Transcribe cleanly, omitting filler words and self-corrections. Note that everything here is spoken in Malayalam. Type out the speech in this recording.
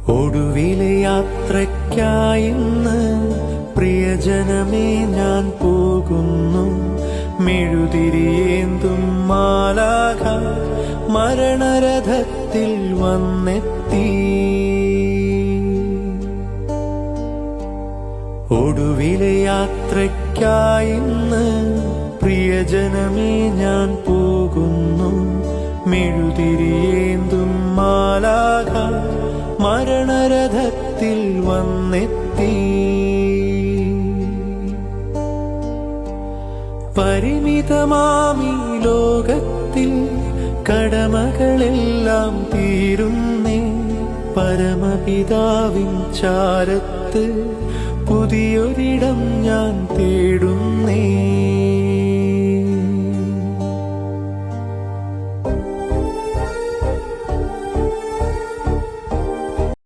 ഒടുവിലെ യാത്രയ്ക്കായിന്ന് പ്രിയജനമേ ഞാൻ പോകുന്നു. മെഴുതിരിയേന്തും മാലാഖ മരണരഥത്തിൽ വന്നെത്തി. ഒടുവിലെ യാത്രയ്ക്കായിന്ന് പ്രിയജനമേ ഞാൻ പോകുന്നു. മെഴുതിരിയേന്തും മാലാഖ മരണരഥത്തിൽ വന്നെത്തി. പരിമിതമാമീ ലോകത്തിൽ കടമകളെല്ലാം തീരുന്നേ. പരമപിതാവിൻ ചാരത്ത് പുതിയൊരിടം ഞാൻ തേടുന്നേ.